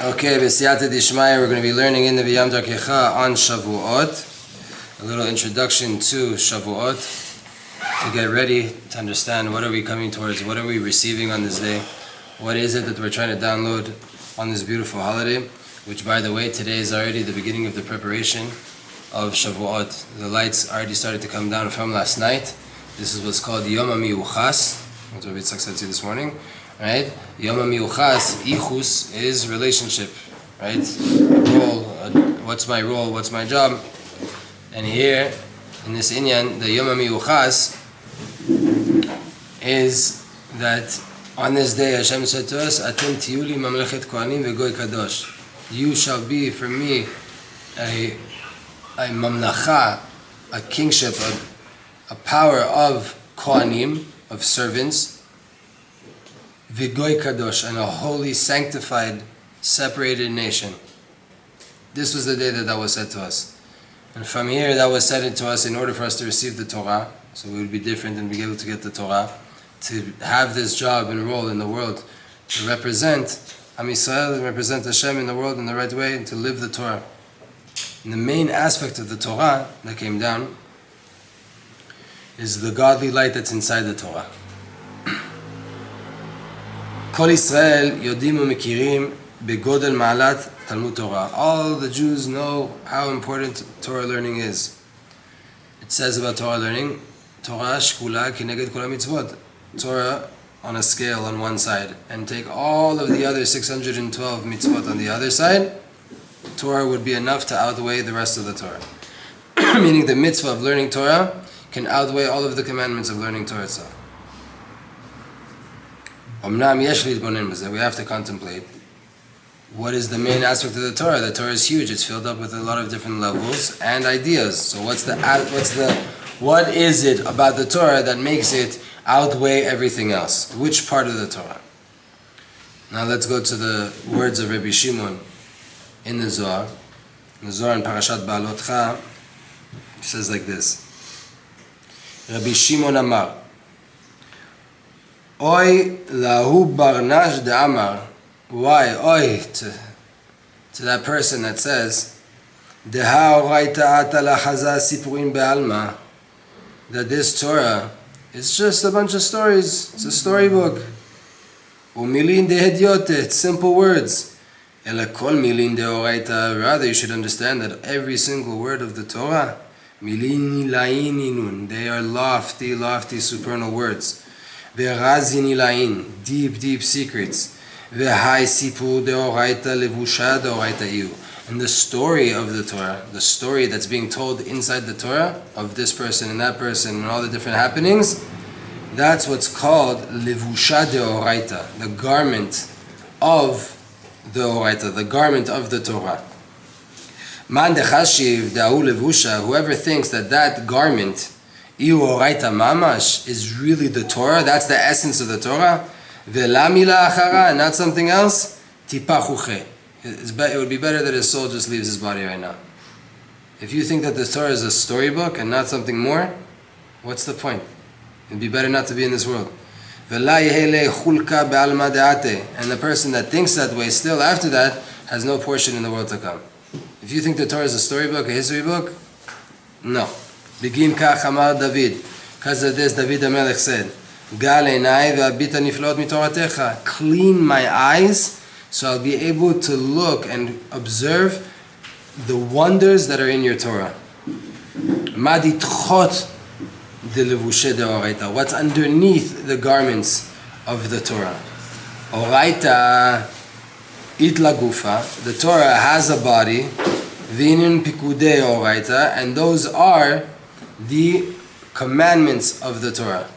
Okay, B'siyata Dishmaya, we're going to be learning in the V'yam Darkecha on Shavuot. A little introduction to Shavuot to get ready to understand what are we coming towards, what are we receiving on this day, what is it that we're trying to download on this beautiful holiday, which by the way, today is already the beginning of the preparation of Shavuot. The lights already started to come down from last night. This is what's called Yom HaMiyuchas. That's what Rav Itzhak said to you this morning. Right? Yom HaMiyuchas, Ichus is relationship. Right? Role, what's my role, what's my job? And here, in this inyan, the Yom HaMiyuchas is that on this day Hashem said to us, Atem tiyuli mamlechet kohanim vegoy kadosh. You shall be for me a mamlacha, a kingship, a power of kohanim, of servants, Vigoy Kadosh, and a holy, sanctified, separated nation. This was the day that was said to us. And from here, that was said to us in order for us to receive the Torah, so we would be different and be able to get the Torah, to have this job and role in the world, to represent Am Yisrael, and represent Hashem in the world in the right way, and to live the Torah. And the main aspect of the Torah that came down is the godly light that's inside the Torah. Kol Yisrael yodim u'mekirim begodel ma'alat Talmud Torah. All the Jews know how important Torah learning is. It says about Torah learning, Torah shkula kineged kol mitzvot. Torah on a scale on one side, and take all of the other 612 mitzvot on the other side, Torah would be enough to outweigh the rest of the Torah. Meaning the mitzvah of learning Torah can outweigh all of the commandments of learning Torah itself. We have to contemplate what is the main aspect of the Torah. The Torah is huge. It's filled up with a lot of different levels and ideas. So what is it about the Torah that makes it outweigh everything else? Which part of the Torah? Now let's go to the words of Rabbi Shimon in the Zohar. In the Zohar in Parashat Ba'alotcha, it says like this. Rabbi Shimon Amar, Oy lahu barnash de amar. Why? Oy to that person that says, Deha oraita ata lachaza sipurim be'alma, that this Torah is just a bunch of stories. It's a storybook. Umilin de hediote, it's simple words. Ela kol milin de oraita. Rather, you should understand that every single word of the Torah, milin nilayin, they are lofty, supernal words. Ve'razin ilayin, deep secrets. Ve'hai sipur deoraita levusha deoraita iu. And the story of the Torah, the story that's being told inside the Torah of this person and that person and all the different happenings, that's what's called levusha deoraita, the garment of the oraita, the garment of the Torah. Man dechashiv da'u levusha, whoever thinks that garment Iu oraita mamash is really the Torah, that's the essence of the Torah. Ve'la mila achara, and not something else. Tipachuche. It would be better that his soul just leaves his body right now. If you think that the Torah is a storybook and not something more, what's the point? It'd be better not to be in this world. Ve'la yehele chulka be'alma de'ate, and the person that thinks that way still after that has no portion in the world to come. If you think the Torah is a storybook, a history book, no. Begin kach amar David, because of this David HaMelech said, Gal einai ve'abita niflot mitoratecha, clean my eyes so I'll be able to look and observe the wonders that are in your Torah. Ma ditchot de levushe deoraita, what's underneath the garments of the Torah. Oraita itla gufa, the Torah has a body, v'inin pikudei oraita, and those are the commandments of the Torah.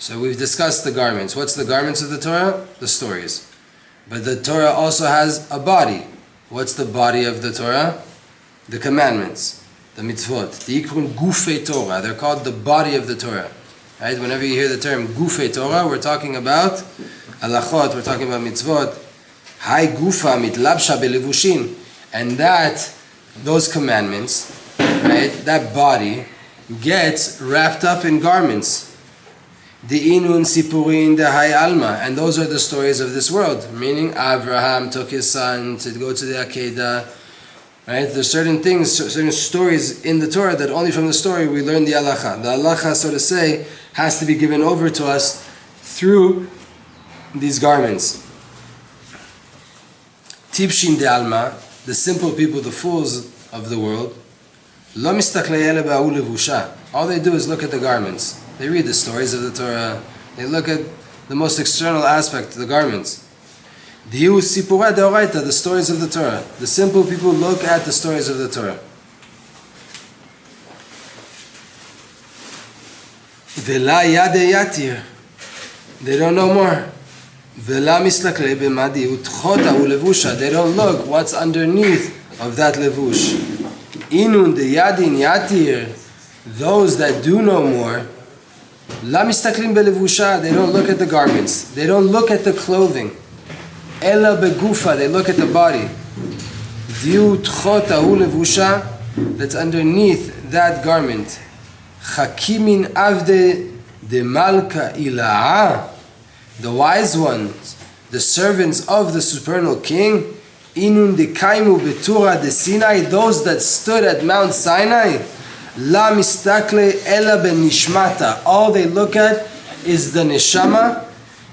So we've discussed the garments. What's the garments of the Torah? The stories. But the Torah also has a body. What's the body of the Torah? The commandments, the mitzvot. Dveikut gufei Torah. They're called the body of the Torah. Right? Whenever you hear the term gufei Torah, we're talking about halachot, we're talking about mitzvot. Hai gufa mitlabsha belevushin. And those commandments, right, that body gets wrapped up in garments. Di'inun sipurin dehai alma, and those are the stories of this world. Meaning, Abraham took his son to go to the Akedah. Right? There's certain things, certain stories in the Torah that only from the story we learn the halacha. The halacha, so to say, has to be given over to us through these garments. Tipshin de alma, the simple people, the fools of the world. Lo mistaklei ele ba'u levusha. All they do is look at the garments. They read the stories of the Torah. They look at the most external aspect, the garments. Diu sipura deoraita, the stories of the Torah. The simple people look at the stories of the Torah. Vela yade yatir, they don't know more. Vela mislaklei b'madi utchota ulevusha, they don't look what's underneath of that levush. Inun de yadin yatir, those that do know more. La mistaklim belevusha, they don't look at the garments. They don't look at the clothing. Ela begufa, they look at the body. Diu tchota hu levusha, that's underneath that garment. Chakimin avde de malka ila'a, the wise ones, the servants of the supernal king. Inun de kaimu betura de Sinai, those that stood at Mount Sinai. La mistakle ela ben nishmata, all they look at is the neshama.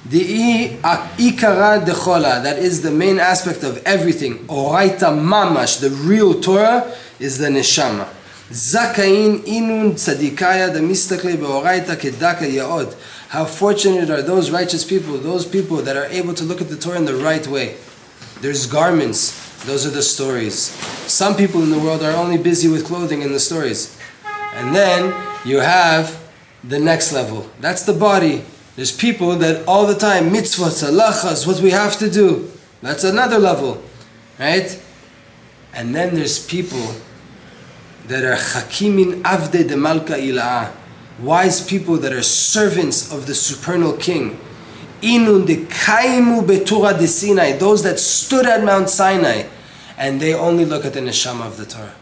The ikara dechola, that is the main aspect of everything. Oraita mamash, the real Torah is the neshama. Zakain inun tzadikaya, the mistakle beoraita kedaka yaod. How fortunate are those righteous people, those people that are able to look at the Torah in the right way. There's garments, those are the stories. Some people in the world are only busy with clothing and the stories. And then you have the next level. That's the body. There's people that all the time, mitzvot, halachas, what we have to do. That's another level, right? And then there's people that are chakimin avde de malka ila'a, wise people that are servants of the supernal king. Inun de kaimu betura de Sinai, those that stood at Mount Sinai, and they only look at the neshama of the Torah.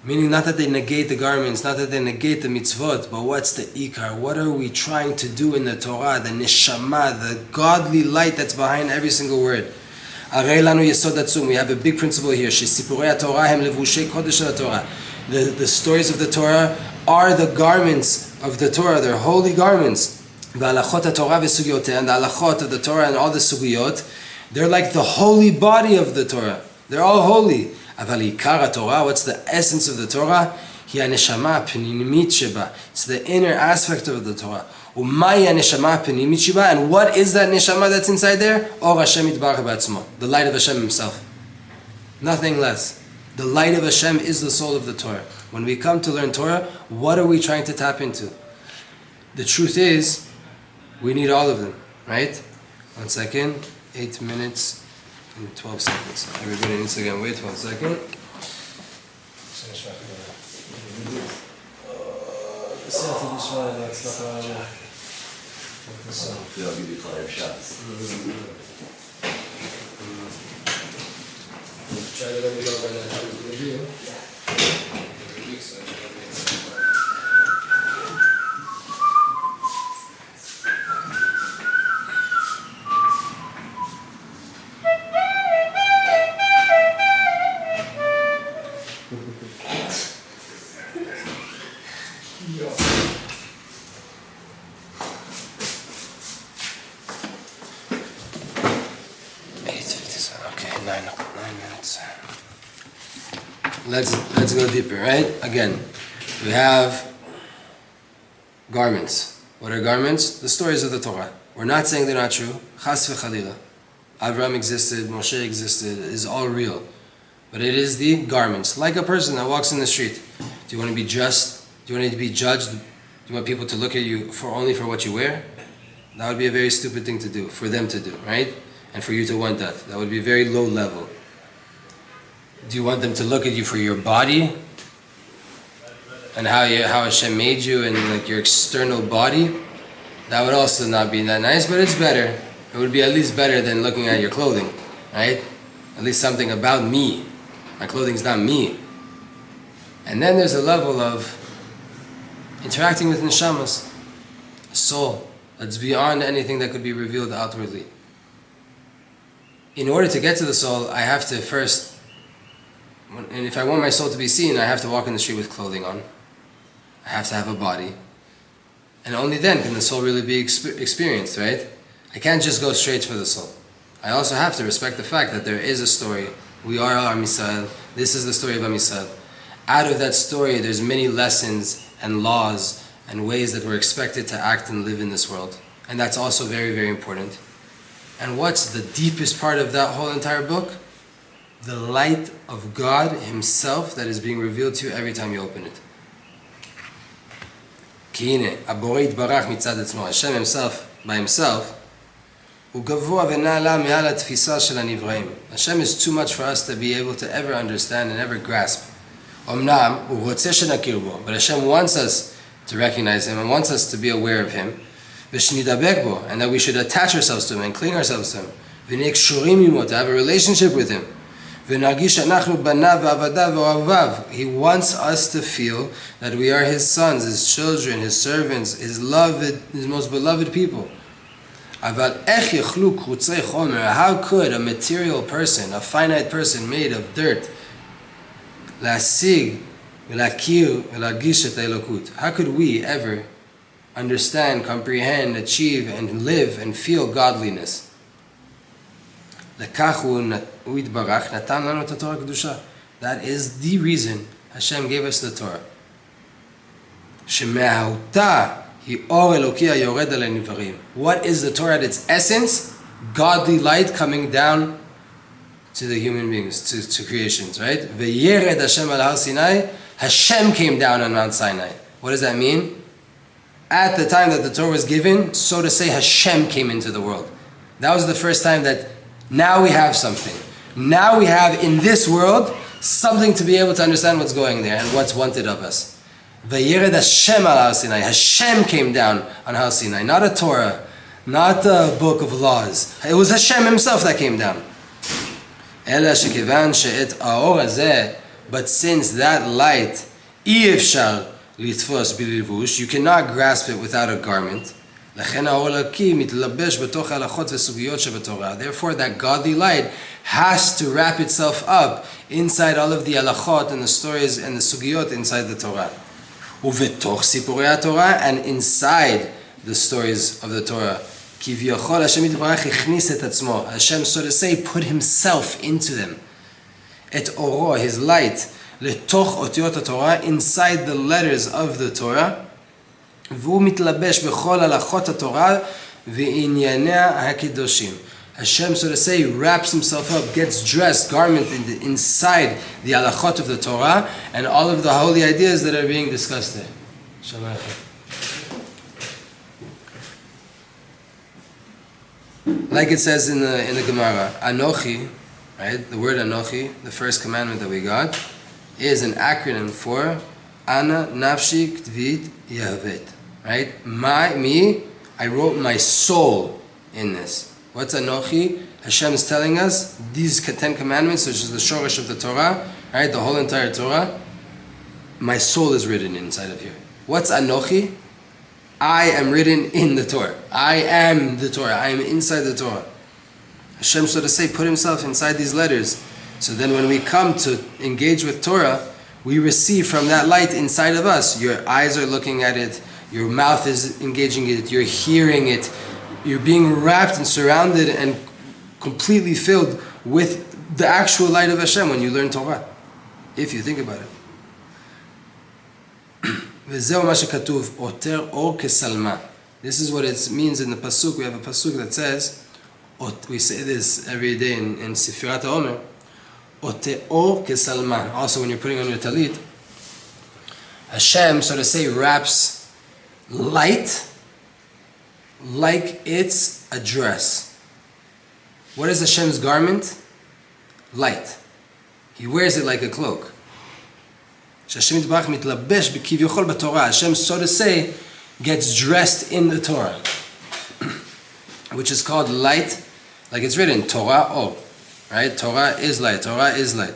Meaning not that they negate the garments, not that they negate the mitzvot, but what's the ikar? What are we trying to do in the Torah, the neshama, the godly light that's behind every single word? We have a big principle here. The stories of the Torah are the garments of the Torah, they're holy garments. And the halachot of the Torah and all the sugiyot, they're like the holy body of the Torah. They're all holy. What's the essence of the Torah? It's the inner aspect of the Torah. And what is that neshama that's inside there? The light of Hashem himself. Nothing less. The light of Hashem is the soul of the Torah. When we come to learn Torah, what are we trying to tap into? The truth is, we need all of them, right? 1 second, 8 minutes. In 12 seconds. Everybody needs to get wait 1 second. I'll give you 5 shots. Try to let me know when that is going to be. Let's go deeper, right? Again, we have garments. What are garments? The stories of the Torah. We're not saying they're not true. Chas v'chalila. Avraham existed, Moshe existed, is all real. But it is the garments. Like a person that walks in the street. Do you want to be just? Do you want to be judged? Do you want people to look at you only for what you wear? That would be a very stupid thing to do, for them to do, right? And for you to want that. That would be very low level. Do you want them to look at you for your body and how Hashem made you and like your external body? That would also not be that nice, but it's better. It would be at least better than looking at your clothing, right? At least something about me. My clothing's not me. And then there's a level of interacting with neshamas. a soul that's beyond anything that could be revealed outwardly. In order to get to the soul, I have to first, and if I want my soul to be seen, I have to walk in the street with clothing on. I have to have a body. And only then can the soul really be experienced, right? I can't just go straight for the soul. I also have to respect the fact that there is a story. We are Am Yisrael. This is the story of Am Yisrael. Out of that story, there's many lessons and laws and ways that we're expected to act and live in this world. And that's also very, very important. And what's the deepest part of that whole entire book? The light of God Himself that is being revealed to you every time you open it. Ki hine, abore yitbarach mitzad atzmo. Hashem Himself, by Himself, הוא גבוה ונעלה מעל התפיסה של הנבראים. Hashem is too much for us to be able to ever understand and ever grasp. אמנם, הוא רוצה שנכיר בו, but Hashem wants us to recognize Him and wants us to be aware of Him. ושנדבק בו, and that we should attach ourselves to Him and cling ourselves to Him. ונהיה קשורים עמו, to have a relationship with Him. ונרגיש שאנחנו בניו ועבדיו ואוהביו. He wants us to feel that we are His sons, His children, His servants, His loved, His most beloved people. אבל איך יוכלו קרוצי חומר, how could a material person, a finite person made of dirt, להשיג ולהכיר ולהרגיש את האלוקות? How could we ever understand, comprehend, achieve, and live and feel godliness? לכך הוא יתברך, נתן לנו את התורה הקדושה. That is the reason Hashem gave us the Torah. שמהותה היא אור אלוקי היורד על הנבראים. What is the Torah at its essence? Godly light coming down to the human beings, to creations, right? וירד השם על הר סיני, Hashem came down on Mount Sinai. What does that mean? At the time that the Torah was given, so to say, Hashem came into the world. That was the first time that now we have something. Now we have in this world something to be able to understand what's going there and what's wanted of us. Vayered Hashem al Har Sinai. Hashem came down on Har Sinai, not a Torah, not a book of laws. It was Hashem Himself that came down. Ela shekivan she'et האור הזה, but since that light, אי אפשר לתפוס בלי לבוש, you cannot grasp it without a garment. לכן האור אלוקי מתלבש בתוך ההלכות וסוגיות שבתורה. Therefore, that godly light has to wrap itself up inside all of the halachot and the stories and the sugiyot inside the Torah. ובתוך סיפורי התורה, and inside the stories of the Torah. כביכול השם יתברך הכניס את עצמו. Hashem, so to say, put Himself into them. את אורו, His light, לתוך אותיות התורה, inside the letters of the Torah. והוא מתלבש בכל הלכות התורה וענייניה הקדושים. Hashem, so to say, wraps Himself up, gets dressed, garment inside the halachot of the Torah and all of the holy ideas that are being discussed there. Like it says in the Gemara, Anochi, right? The word Anochi, the first commandment that we got, is an acronym for Ana Nafshi Ktvit Yahavet. Right? Me, I wrote my soul in this. What's Anochi? Hashem is telling us these 10 commandments, which is the shoresh of the Torah, right? The whole entire Torah. My soul is written inside of here. What's Anochi? I am written in the Torah. I am the Torah. I am inside the Torah. Hashem, so to say, put Himself inside these letters. So then when we come to engage with Torah, we receive from that light inside of us. Your eyes are looking at it. Your mouth is engaging it. You're hearing it. You're being wrapped and surrounded and completely filled with the actual light of Hashem when you learn Torah. If you think about it. This is what it means in the pasuk. We have a pasuk that says, we say this every day in Sifirat HaOmer, Ote'or kesalman. Also when you're putting on your talit, Hashem, so to say, wraps light like it's a dress. What is Hashem's garment? Light. He wears it like a cloak. Hashem יתברך מתלבש בכביכול בתורה. Hashem, so to say, gets dressed in the Torah, which is called light, like it's written, Torah or, right? Torah is light. Torah is light.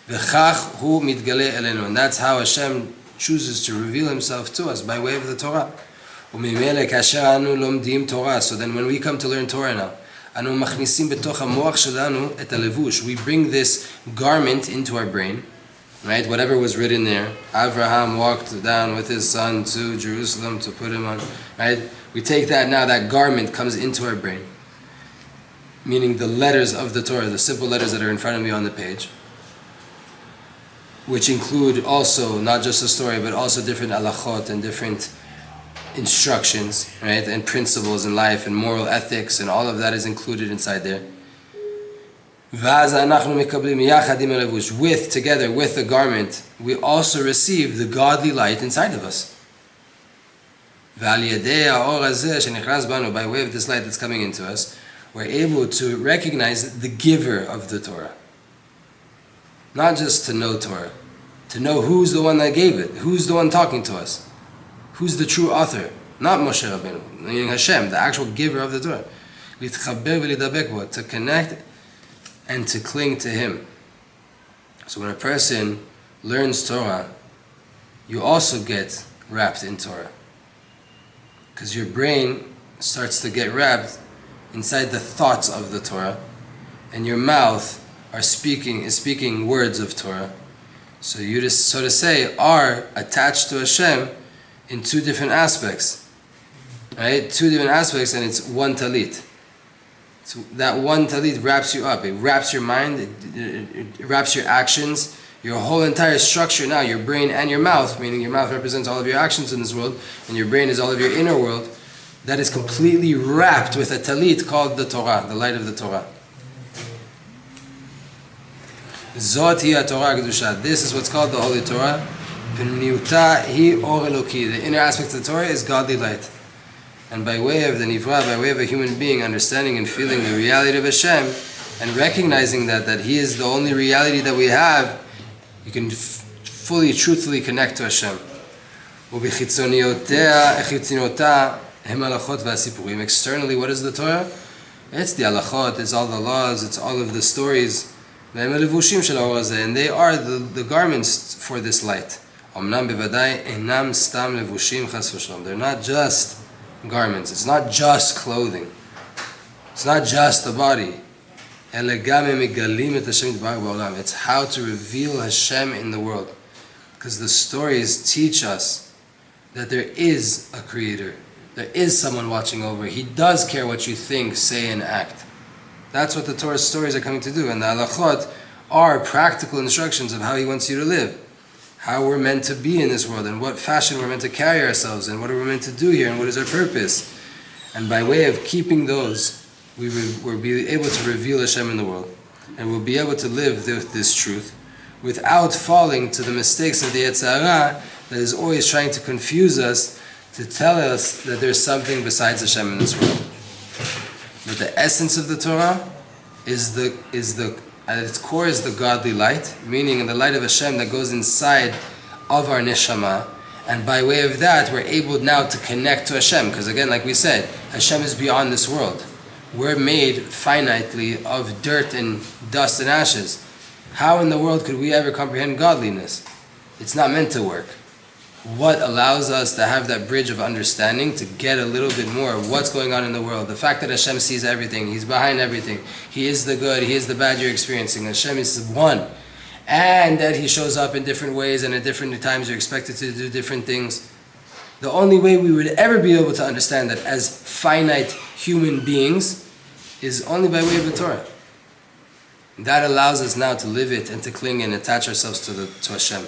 וכך הוא מתגלה אלינו, and that's how Hashem chooses to reveal Himself to us by way of the Torah. וממילא כאשר אנו לומדים תורה, so then when we come to learn Torah now, אנו מכניסים בתוך המוח שלנו את הלבוש. We bring this garment into our brain, right? Whatever was written there. Abraham walked down with his son to Jerusalem to put him on, right? We take that now, that garment comes into our brain, meaning the letters of the Torah, the simple letters that are in front of me on the page, which include also not just a story, but also different halachot and different instructions, right, and principles in life and moral ethics, and all of that is included inside there. Together with the garment, we also receive the godly light inside of us. By way of this light that's coming into us, we're able to recognize the giver of the Torah. Not just to know Torah, to know who's the one that gave it, who's the one talking to us, who's the true author, not Moshe Rabbeinu, meaning Hashem, the actual giver of the Torah. To connect and to cling to Him. So when a person learns Torah, you also get wrapped in Torah. Because your brain starts to get wrapped inside the thoughts of the Torah, and your mouth is speaking words of Torah. So you just, so to say, are attached to Hashem in two different aspects, right? Two different aspects, and it's one talit. So that one talit wraps you up. It wraps your mind. It wraps your actions. Your whole entire structure now, your brain and your mouth, meaning your mouth represents all of your actions in this world, and your brain is all of your inner world, that is completely wrapped with a talit called the Torah, the light of the Torah. Zot hi Torah kedusha. This is what's called the Holy Torah. Pnimiuta hi or Eloki. The inner aspect of the Torah is godly light. And by way of the Nivra, by way of a human being understanding and feeling the reality of Hashem, and recognizing that He is the only reality that we have, you can fully, truthfully connect to Hashem. Externally, what is the Torah? It's the halachot, it's all the laws, it's all of the stories. And they are the garments for this light. They're not just garments, it's not just clothing, it's not just the body. It's how to reveal Hashem in the world. Because the stories teach us that there is a creator, there is someone watching over. He does care what you think, say, and act. That's what the Torah's stories are coming to do. And the halachot are practical instructions of how He wants you to live, how we're meant to be in this world, and what fashion we're meant to carry ourselves, and what are we meant to do here, and what is our purpose. And by way of keeping those, we'll be able to reveal Hashem in the world, and we'll be able to live this truth without falling to the mistakes of the Yetzer Hara that is always trying to confuse us, to tell us that there's something besides Hashem in this world. But the essence of the Torah is at its core is the godly light, meaning the light of Hashem that goes inside of our neshama, and by way of that we're able now to connect to Hashem, because again, like we said, Hashem is beyond this world. We're made finitely of dirt and dust and ashes. How in the world could we ever comprehend godliness? It's not meant to work. What allows us to have that bridge of understanding, to get a little bit more of what's going on in the world, the fact that Hashem sees everything, He's behind everything, He is the good, He is the bad you're experiencing, Hashem is one, and that He shows up in different ways, and at different times you're expected to do different things. The only way we would ever be able to understand that as finite human beings is only by way of the Torah. That allows us now to live it and to cling and attach ourselves to Hashem.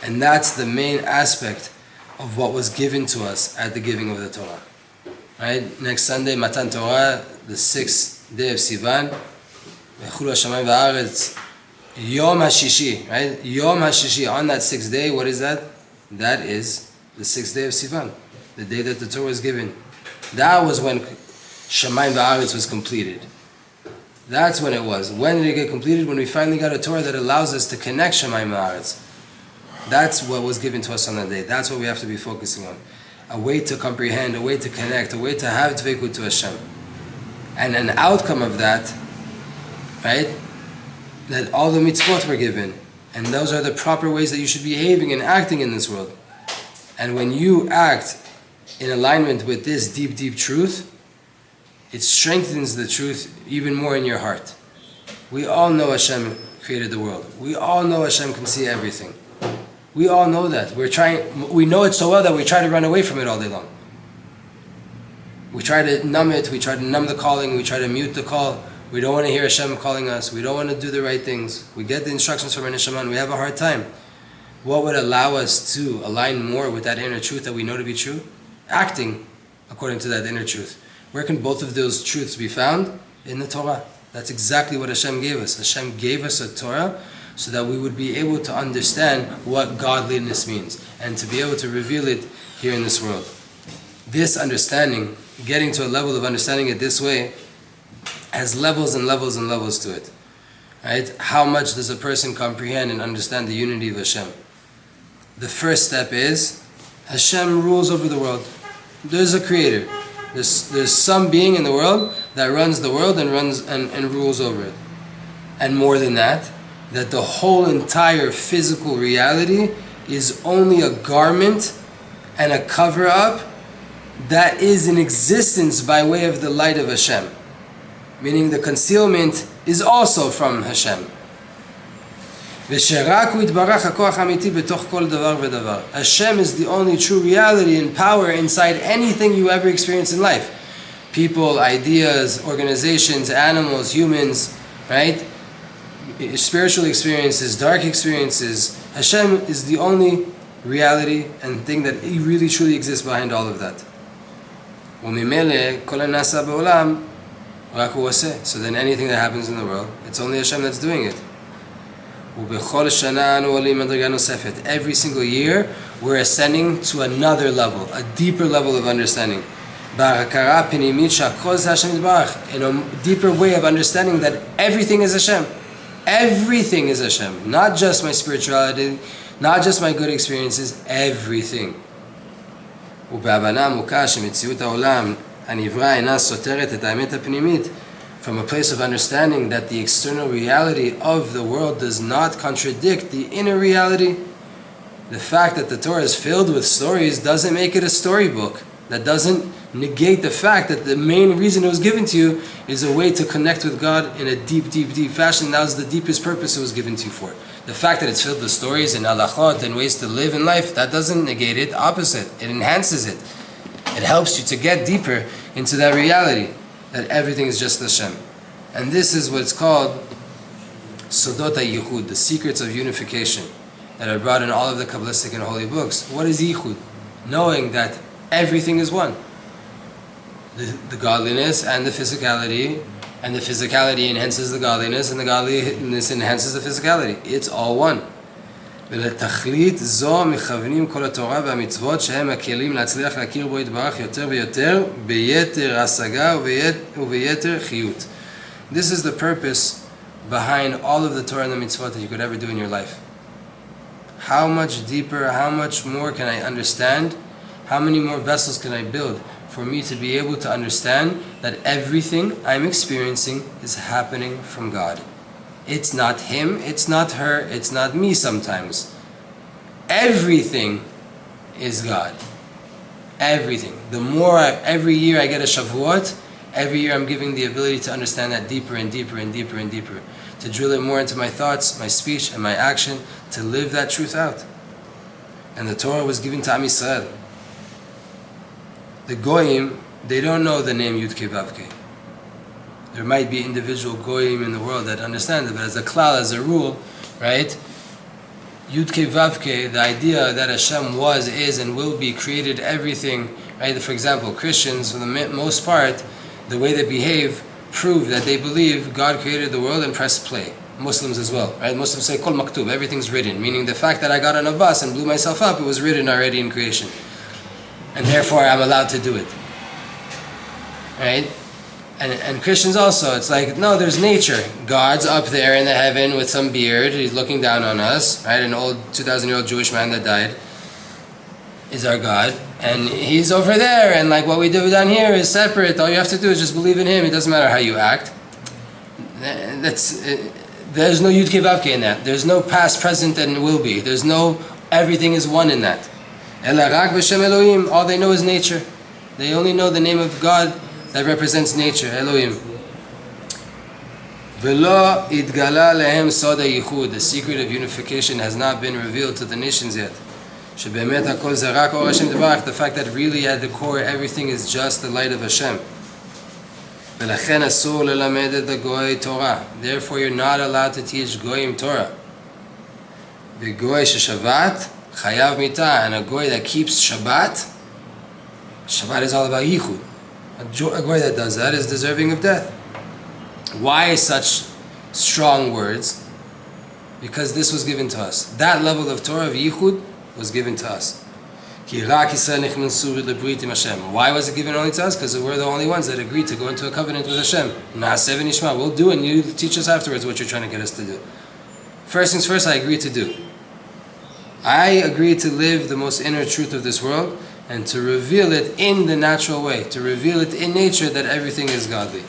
And that's the main aspect of what was given to us at the giving of the Torah. Right? Next Sunday, Matan Torah, the 6th day of Sivan, Yom HaShishi, right? Yom HaShishi, on that 6th day, what is that? That is the 6th day of Sivan, the day that the Torah was given. That was when Shamayim Va'aretz was completed. That's when it was. When did it get completed? When we finally got a Torah that allows us to connect Shamayim Va'aretz. That's what was given to us on that day. That's what we have to be focusing on. A way to comprehend, a way to connect, a way to have dveikut to Hashem. And an outcome of that, right? That all the mitzvot were given. And those are the proper ways that you should be behaving and acting in this world. And when you act in alignment with this deep, deep truth, it strengthens the truth even more in your heart. We all know Hashem created the world. We all know Hashem can see everything. We all know that. We know it so well that we try to run away from it all day long. We try to numb it, we try to numb the calling, we try to mute the call. We don't want to hear Hashem calling us, we don't want to do the right things. We get the instructions from our neshama and we have a hard time. What would allow us to align more with that inner truth that we know to be true? Acting according to that inner truth. Where can both of those truths be found? In the Torah. That's exactly what Hashem gave us. Hashem gave us a Torah so that we would be able to understand what godliness means and to be able to reveal it here in this world. This understanding, getting to a level of understanding it this way, has levels and levels and levels to it. Right? How much does a person comprehend and understand the unity of Hashem? The first step is Hashem rules over the world. There's a creator. There's some being in the world that runs the world and runs and rules over it. And more than that the whole entire physical reality is only a garment and a cover-up that is in existence by way of the light of Hashem. Meaning the concealment is also from Hashem. Hashem is the only true reality and power inside anything you ever experience in life. People, ideas, organizations, animals, humans, right? Spiritual experiences, dark experiences. Hashem is the only reality and thing that really truly exists behind all of that. So then anything that happens in the world, it's only Hashem that's doing it. Every single year, we're ascending to another level, a deeper level of understanding. In a deeper way of understanding that everything is Hashem. Everything is Hashem. Not just my spirituality, not just my good experiences, everything. From a place of understanding that the external reality of the world does not contradict the inner reality. The fact that the Torah is filled with stories doesn't make it a storybook. That doesn't negate the fact that the main reason it was given to you is a way to connect with God in a deep, deep, deep fashion. That was the deepest purpose it was given to you for. The fact that it's filled with stories and halachot and ways to live in life, that doesn't negate it. Opposite. It enhances it. It helps you to get deeper into that reality that everything is just Hashem. And this is what's called Sodot HaYichud, the secrets of unification that are brought in all of the Kabbalistic and holy books. What is Yichud? Knowing that everything is one. The godliness and the physicality enhances the godliness, and the godliness enhances the physicality. It's all one. ולתכלית זו מכוונים כל התורה והמצוות שהם הכלים להצליח להכיר בו יתברך יותר ויותר ביתר השגה וביתר חיות. This is the purpose behind all of the Torah and the mitzvot that you could ever do in your life. How much deeper, how much more can I understand? How many more vessels can I build for me to be able to understand that everything I'm experiencing is happening from God? It's not him, it's not her, it's not me sometimes. Everything is God. Everything. The more every year I get a Shavuot, every year I'm giving the ability to understand that deeper and deeper and deeper and deeper. To drill it more into my thoughts, my speech, and my action, to live that truth out. And the Torah was given to Am Yisrael. The Goyim, they don't know the name Yud Kei Vav Kei. There might be individual goyim in the world that understand it, but as a klal, as a rule, right? Yud Kei Vav Kei, the idea that Hashem was, is, and will be, created everything, right? For example, Christians, for the most part, the way they behave, prove that they believe God created the world and press play. Muslims as well, right? Muslims say Kol Maktub, everything's written, meaning the fact that I got on a bus and blew myself up, it was written already in creation, and therefore I'm allowed to do it, right? And Christians also, it's like, no, there's nature. God's up there in the heaven with some beard. He's looking down on us, right? An old 2,000-year-old Jewish man that died is our God. And he's over there, and like what we do down here is separate. All you have to do is just believe in him. It doesn't matter how you act. There's no Yud Kei Vav Kei in that. There's no past, present, and will be. There's no everything is one in that. Ela rak b'shem Elohim. All they know is nature. They only know the name of God that represents nature, Elohim. V'lo idgala lehem sod HaYichud. The secret of unification has not been revealed to the nations yet. Shebemet hakol ze rak or Hashem tvarach. The fact that really at the core everything is just the light of Hashem. V'lachen asur lelamed et hagoy Torah. Therefore you're not allowed to teach goyim Torah. V'goy sheshavat chayav mitah. And a goy that keeps Shabbat is all about yichud. A goy that does that is deserving of death. Why such strong words? Because this was given to us. That level of Torah of yichud was given to us. Why was it given only to us? Because we're the only ones that agreed to go into a covenant with Hashem. We'll do, and you teach us afterwards what you're trying to get us to do. First things first, I agree to do. I agree to live the most inner truth of this world and to reveal it in the natural way, to reveal it in nature that everything is godly.